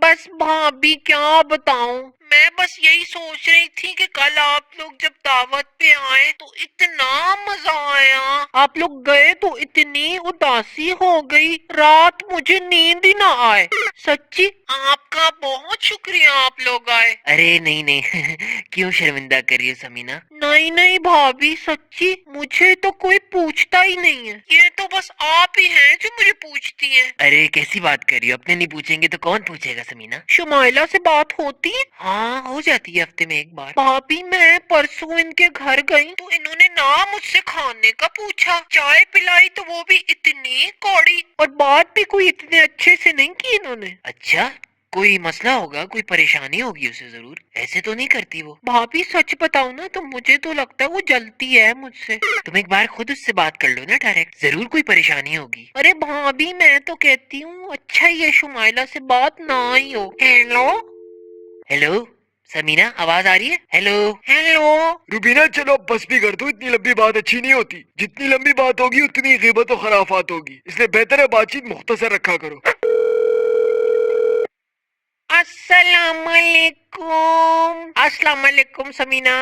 बस भाभी क्या बताऊं, मैं बस यही सोच रही थी कि कल आप लोग जब दावत पे आए तो इतना मजा आया, आप लोग गए तो इतनी उदासी हो गई, रात मुझे नींद ही ना आए। सच्ची आपका बहुत शुक्रिया, आप लोग आए। अरे नहीं नहीं क्यों शर्मिंदा कर रही हो समीना? नहीं नहीं भाभी, सच्ची मुझे तो कोई पूछता ही नहीं है, ये तो बस आप ही हैं जो मुझे पूछती हैं। अरे कैसी बात कर रही हो? अपने नहीं पूछेंगे तो कौन पूछेगा समीना? शुमाइला से बात होती है? हाँ हो जाती है हफ्ते में एक बार। भाभी मैं परसों इनके घर गई तो इन्होंने ना मुझसे खाने का पूछा, चाय पिलाई तो वो भी इतनी कौड़ी, और बात भी कोई इतने अच्छे से नहीं की इन्होंने। अच्छा, कोई मसला होगा, कोई परेशानी होगी उसे जरूर, ऐसे तो नहीं करती वो। भाभी सच बताओ ना तो मुझे तो लगता है वो जलती है मुझसे। तुम एक बार खुद उससे बात कर लो ना डायरेक्ट, जरूर कोई परेशानी होगी। अरे भाभी मैं तो कहती हूँ अच्छा ही है शुमाइला से बात ना ही हो। हेलो हेलो समीना, आवाज आ रही है? Hello hello. रुबीना चलो अब बस भी कर दो, इतनी लंबी बात अच्छी नहीं होती। जितनी लंबी बात होगी उतनी गीबत और खराफात होगी, इसलिए बेहतर है बातचीत मुख्तसर रखा करो। अस्सलाम वालेकुम समीना।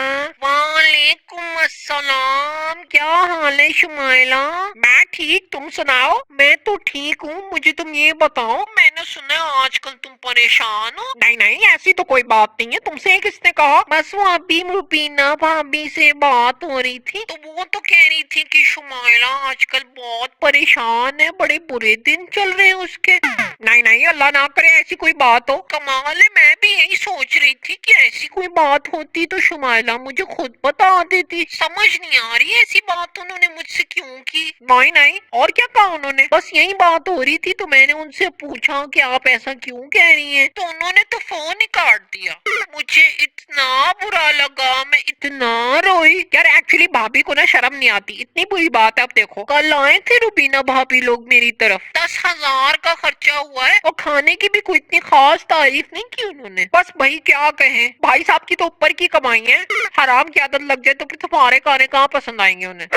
वालेकुम अस्सलाम, क्या हाल है शुमाइला? मैं ठीक, तुम सुनाओ? मैं तो ठीक हूँ, मुझे तुम ये बताओ, मैंने सुना है आजकल तुम परेशान हो। नहीं नहीं ऐसी तो कोई बात नहीं है, तुमसे किसने कहा? बस वो अभी रुबीना भाभी से बात हो रही थी तो वो तो कह रही थी कि शुमाइला आजकल बहुत परेशान है, बड़े बुरे दिन चल रहे हैं उसके। नहीं नहीं अल्लाह ना करे ऐसी कोई बात हो। कमाल है, मैं भी यही सोच रही थी कि ऐसी कोई बात होती तो शुमाइला मुझे खुद बता देती। समझ नहीं आ रही ऐसी बात उन्होंने मुझसे क्यों की। नहीं नहीं और क्या कहा उन्होंने, बस यही बात हो रही थी तो मैंने उनसे पूछा कि आप ऐसा क्यों कह रही हैं, तो उन्होंने तो फोन ही काट दिया। मुझे इतना बुरा लगा, मैं इतना रोई यार। एक्चुअली भाभी को ना शर्म नहीं आती, इतनी बुरी बात है। अब देखो कल आए थे रुबीना भाभी लोग मेरी तरफ, 10,000 का खर्चा हुआ है और खाने की भी कोई इतनी खास तारीफ नहीं की उन्होंने। बस भाई क्या कहें, भाई साहब की तो ऊपर की कमाई है, हराम की आदत लग जाए तो फिर तुम्हारे खाने कहाँ पसंद आएंगे उन्हें।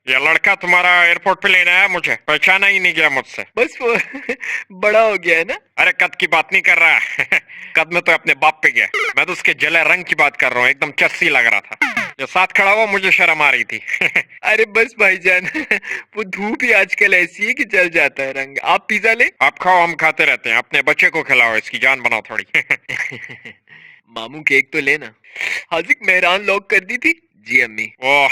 ये लड़का तुम्हारा एयरपोर्ट पे लेने आया, मुझे पहचाना ही नहीं गया मुझसे। बस वो बड़ा हो गया है ना। अरे कद की बात नहीं कर रहा कद में तो अपने बाप पे गया, मैं तो उसके जले रंग की बात कर रहा हूँ, एकदम चस्सी लग रहा था। जो साथ खड़ा हुआ मुझे शर्म आ रही थी अरे बस भाईजान वो धूप ही आजकल ऐसी है कि चल जाता है रंग। आप पिज्जा ले। आप खाओ, हम खाते रहते हैं, अपने बच्चे को खिलाओ, इसकी जान बनाओ थोड़ी मामू केक तो लेना। हाजिक मेहरान लॉक कर दी थी। जी अम्मी। वो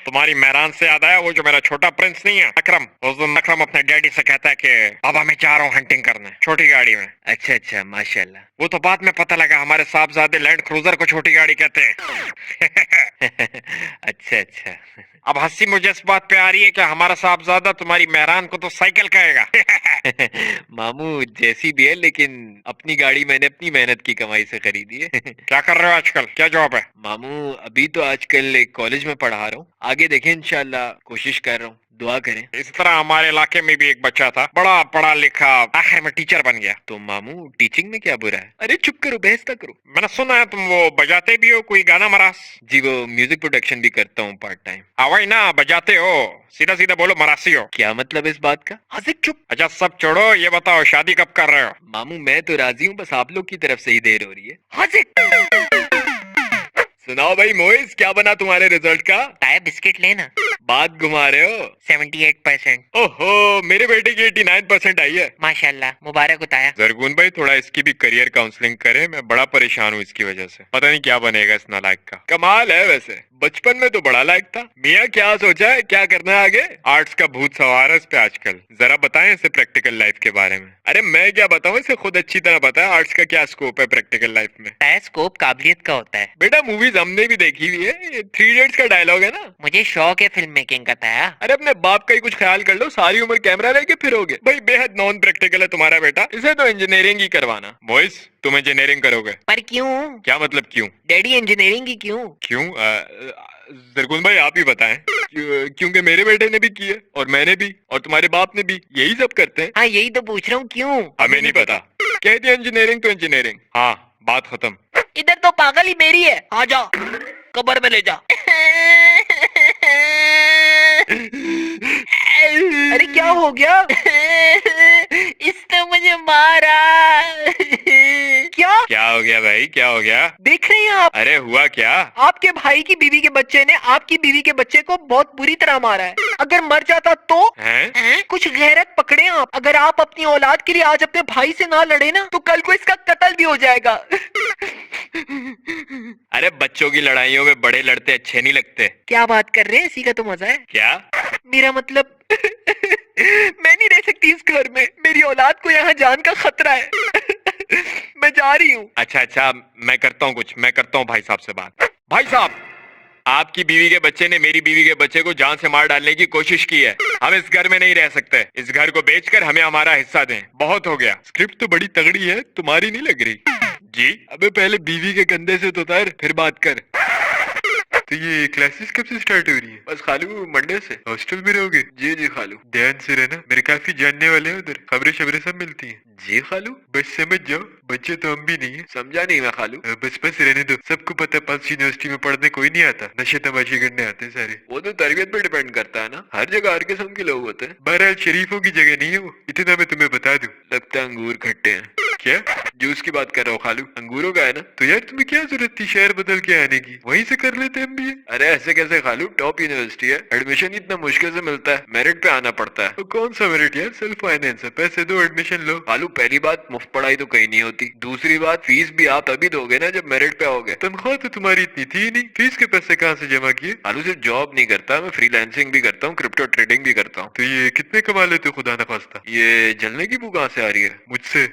तुम्हारी मेहरान से याद आया, वो जो मेरा छोटा प्रिंस नहीं है अकरम, उस दिन अकरम अपने डैडी से कहता है कि पापा मैं चाह रहा हूँ हंटिंग करने छोटी गाड़ी में। अच्छा अच्छा माशाल्लाह। वो तो बाद में पता लगा हमारे साहबजादे लैंड क्रूजर को छोटी गाड़ी कहते हैं अच्छा अच्छा। अब हंसी मुझे इस बात पे आ रही है कि हमारा साहबजादा तुम्हारी मेहरान को तो साइकिल कहेगा मामू जैसी भी है, लेकिन अपनी गाड़ी मैंने अपनी मेहनत की कमाई से खरीदी है क्या कर रहे हो आजकल, क्या जॉब है? मामू अभी तो आजकल एक कॉलेज में पढ़ा रहा हूँ, आगे देखें इंशाल्लाह, कोशिश कर रहा हूँ, दुआ करें। इस तरह हमारे इलाके में भी एक बच्चा था, बड़ा पढ़ा लिखा, आखिर में टीचर बन गया। तो मामू टीचिंग में क्या बुरा है? अरे चुप करो, बहस ना करो। मैंने सुना है तुम वो बजाते भी हो, कोई गाना मरास? जी वो म्यूजिक प्रोडक्शन भी करता हूँ पार्ट टाइम। हाँ वही ना, बजाते हो, सीधा सीधा बोलो मरासी हो। क्या मतलब इस बात का? हाजिक चुप। अच्छा सब छोड़ो, ये बताओ शादी कब कर रहे हो? मामू मैं तो राजी हूँ, बस आप लोग की तरफ से ही देर हो रही है। हाजिक सुनाओ भाई मोइस, क्या बना तुम्हारे रिजल्ट का? टाया बिस्किट लेना। बात घुमा रहे हो। 78%। ओहो मेरे बेटे की 89% आई है। माशाल्लाह, मुबारक हो ताया। जरगुन भाई थोड़ा इसकी भी करियर काउंसलिंग करे, मैं बड़ा परेशान हूँ इसकी वजह से, पता नहीं क्या बनेगा इस नालायक का। कमाल है वैसे, बचपन में तो बड़ा लायक था। मियाँ क्या सोचा है, क्या करना है आगे? आर्ट्स का भूत सवार है इस पे आजकल, जरा बताएं इसे प्रैक्टिकल लाइफ के बारे में। अरे मैं क्या बताऊँ, इसे खुद अच्छी तरह पता है आर्ट्स का क्या स्कोप है प्रैक्टिकल लाइफ में। ताया स्कोप काबिलियत का होता है। बेटा मूवीज हमने भी देखी हुई है, 3 इडियट्स का डायलॉग है ना। मुझे शौक है फिल्म मेकिंग का ताया। अरे अपने बाप का ही कुछ ख्याल कर लो, सारी उम्र कैमरा लेके फिरोगे। भाई बेहद नॉन प्रैक्टिकल है तुम्हारा बेटा, इसे तो इंजीनियरिंग ही करवाना। बॉयज तुम इंजीनियरिंग करोगे? पर क्यों? क्या मतलब क्यों? डैडी इंजीनियरिंग की क्यों? क्यों जरगुन भाई आप ही बताएं। क्योंकि मेरे बेटे ने भी की है और मैंने भी और तुम्हारे बाप ने भी, यही सब करते हैं। हाँ यही तो पूछ रहा हूँ, क्यों? हमें नहीं पता, कह दिया इंजीनियरिंग तो इंजीनियरिंग। हाँ बात खत्म। इधर तो पागल ही मेरी है, आ जा कब्र में ले जा। अरे क्या हो गया? इसने मुझे मारा। हो गया भाई, क्या हो गया? देख रहे हैं आप, अरे हुआ क्या? आपके भाई की बीवी के बच्चे ने आपकी बीवी के बच्चे को बहुत बुरी तरह मारा है। अगर मर जाता तो? हैं? कुछ गैरत पकड़े आप। अगर आप अपनी औलाद के लिए आज अपने भाई से ना लड़े ना तो कल को इसका कत्ल भी हो जाएगा। अरे बच्चों की लड़ाइयों में बड़े लड़ते अच्छे नहीं लगते। क्या बात कर रहे हैं, इसी का तो मजा है। क्या? मेरा मतलब मैं नहीं रह सकती इस घर में, मेरी औलाद को यहाँ जान का खतरा है। मैं जा रही हूँ। अच्छा, मैं करता हूँ कुछ, मैं करता हूँ भाई साहब से बात। भाई साहब, आपकी बीवी के बच्चे ने मेरी बीवी के बच्चे को जान से मार डालने की कोशिश की है। हम इस घर में नहीं रह सकते। इस घर को बेचकर हमें हमारा हिस्सा दें। बहुत हो गया। स्क्रिप्ट तो बड़ी तगड़ी है, तुम्हारी नहीं लग रही? जी? अबे पहले बीवी के कंधे से तो उतार, फिर बात कर। तो ये क्लासेस कब से स्टार्ट हो रही है? बस खालू मंडे से। हॉस्टल में रहोगे? जी जी खालू। ध्यान से रहना, मेरे काफी जानने वाले हैं उधर, खबरें शबरें सब मिलती हैं। जी खालू, बस समझ जाओ, बच्चे तो हम भी नहीं है। समझा नहीं मैं खालू। बस रहने दो, सबको पता है पास यूनिवर्सिटी में पढ़ने कोई नहीं आता, नशे तमाशे करने आते हैं सारे। वो तो तरबियत पे डिपेंड करता है ना, हर जगह हर किस्म के लोग होते हैं। बहरहाल शरीफों की जगह नहीं है वो, इतना मैं तुम्हें बता दूं। लगता है अंगूर खट्टे हैं। क्या जूस की बात कर रहा हूँ खालू? अंगूरों का है ना? तो यार तुम्हें क्या जरूरत थी शहर बदल के आने की, वहीं से कर लेते हम भी। अरे ऐसे कैसे खालू, टॉप यूनिवर्सिटी है, एडमिशन इतना मुश्किल से मिलता है, मेरिट पे आना पड़ता है। तो कौन सा मेरिट यार, सेल्फ फाइनेंस है, पैसे दो एडमिशन लो। खालू पहली बात मुफ्त पढ़ाई तो कहीं नहीं होती, दूसरी बात फीस भी आप तभी दोगे ना जब मेरिट पे आओगे। तनख्वाह तो तुम्हारी इतनी थी नहीं, फीस के पैसे कहाँ से जमा किए? खालू सिर्फ जॉब नहीं करता, मैं फ्रीलांसिंग भी करता हूँ, क्रिप्टो ट्रेडिंग भी करता हूँ। तो ये कितने कमा लेते हो खुदा न खास्ता? ये जलने की बू कहाँ से आ रही है? मुझसे।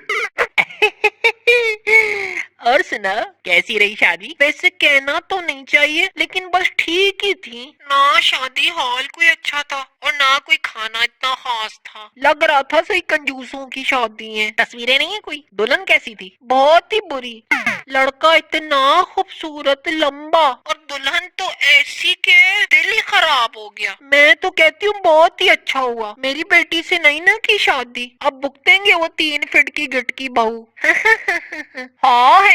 और सुना, कैसी रही शादी? वैसे कहना तो नहीं चाहिए लेकिन बस ठीक ही थी ना। शादी हॉल कोई अच्छा था और ना कोई खाना इतना खास था। लग रहा था सही कंजूसों की शादी है। तस्वीरें नहीं है कोई? दुल्हन कैसी थी? बहुत ही बुरी। लड़का इतना खूबसूरत लंबा और दुल्हन तो ऐसी के दिल ही खराब हो गया। मैं तो कहती हूँ बहुत ही अच्छा हुआ मेरी बेटी से नहीं ना की शादी। अब भुगतेंगे वो 3 फीट की गिट की बहू। हाँ है।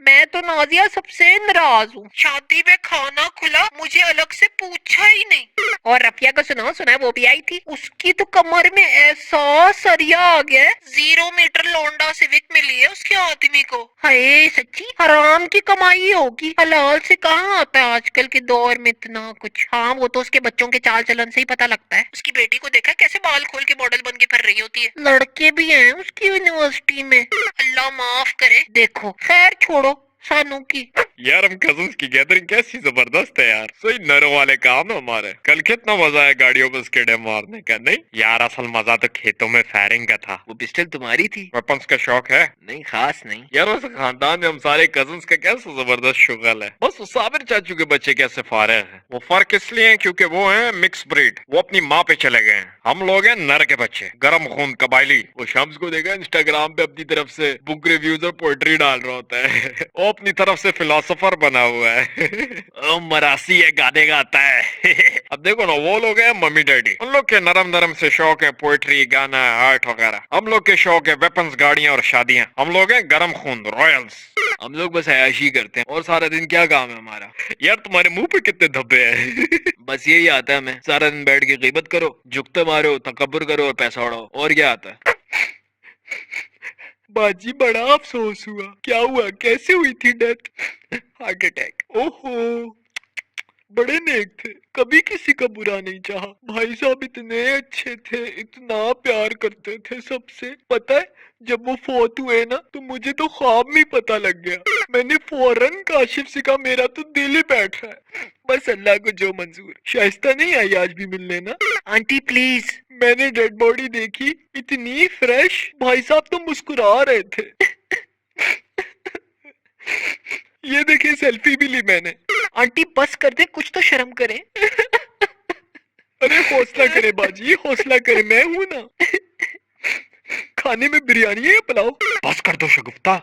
मैं तो नाजिया सबसे नाराज हूँ। शादी में खाना खुला, मुझे अलग से पूछा ही नहीं। और रफिया को सुना है वो भी आई थी। उसकी तो कमर में ऐसा सरिया आ गया, 0 मीटर लौंडा सिविक मिली है उसके आदमी को। हाय सच्ची हराम की कमाई होगी, हलाल से कहाँ आता है आजकल के दौर में इतना कुछ। हाँ वो तो उसके बच्चों के चाल चलन से ही पता लगता है। उसकी बेटी को देखा कैसे बाल खोल के मॉडल बन के फिर रही होती है। लड़के भी हैं उसकी यूनिवर्सिटी में, अल्लाह माफ करे। देखो खैर छोड़ो सानू की। यार हम कजन्स की गैदरिंग कैसी जबरदस्त है यार, सही नरों वाले काम है हमारे। कल कितना मजा आया गाड़ियों पर स्केडे मारने का। नहीं यार, असल मजा तो खेतों में फायरिंग का था। वो पिस्टल तुम्हारी थी? वेपन्स का शौक है? नहीं खास नहीं। यार उस खानदान में हम सारे कजन्स का कैसा जबरदस्त शुगल है। बस वो साबिर चाचू के बच्चे कैसे फारिग हैं। वो फर्क इसलिए है क्योंकि वो हैं मिक्स ब्रीड, वो अपनी माँ पे चले गए हैं। हम लोग हैं नर के बच्चे, गरम खून कबायली। वो शम्स को देखा इंस्टाग्राम पे अपनी तरफ से बुक रिव्यूज और पोएट्री डाल रहा होता है। वो अपनी तरफ से फिलोसोफर बना हुआ है। ओ मरासी है, गाने गाता है। अब देखो ना, वो लोग हैं मम्मी डैडी, उन लोग के नरम नरम से शौक है पोएट्री, गाना, आर्ट वगैरह। हम लोग के शौक है वेपन्स, गाड़ियां और शादियां। हम लोग हैं गरम खून रॉयल्स। हम लोग बस अयाशी करते हैं और सारा दिन क्या काम है हमारा। यार तुम्हारे मुंह पे कितने धब्बे हैं। बस यही आता है हमें, सारा दिन बैठ के गीबत करो, जुगते मारो, तकब्बुर करो और पैसा उड़ाओ, और क्या आता है। बाजी बड़ा अफसोस हुआ। क्या हुआ, कैसे हुई थी डेथ? Heart attack. ओहो, बड़े नेक थे, कभी किसी का बुरा नहीं चाहा। भाई साहब इतने अच्छे थे, इतना प्यार करते थे सबसे। पता है जब वो फौत हुए ना तो मुझे तो ख्वाब में पता लग गया। मैंने फौरन काशिफ से कहा मेरा तो दिल ही बैठ रहा है। बस अल्लाह को जो मंजूर। शाइस्ता नहीं आई आज भी मिलने ना? Aunty please. मैंने डेड बॉडी देखी, इतनी फ्रेश, भाई साहब तो मुस्कुरा रहे थे। ये देखिए सेल्फी भी ली मैंने। आंटी बस कर दे, कुछ तो शर्म करें। अरे हौसला करे बाजी, हौसला करे, मैं हूं ना। खाने में बिरयानी है या पुलाव? बस कर दो शगुफ्ता,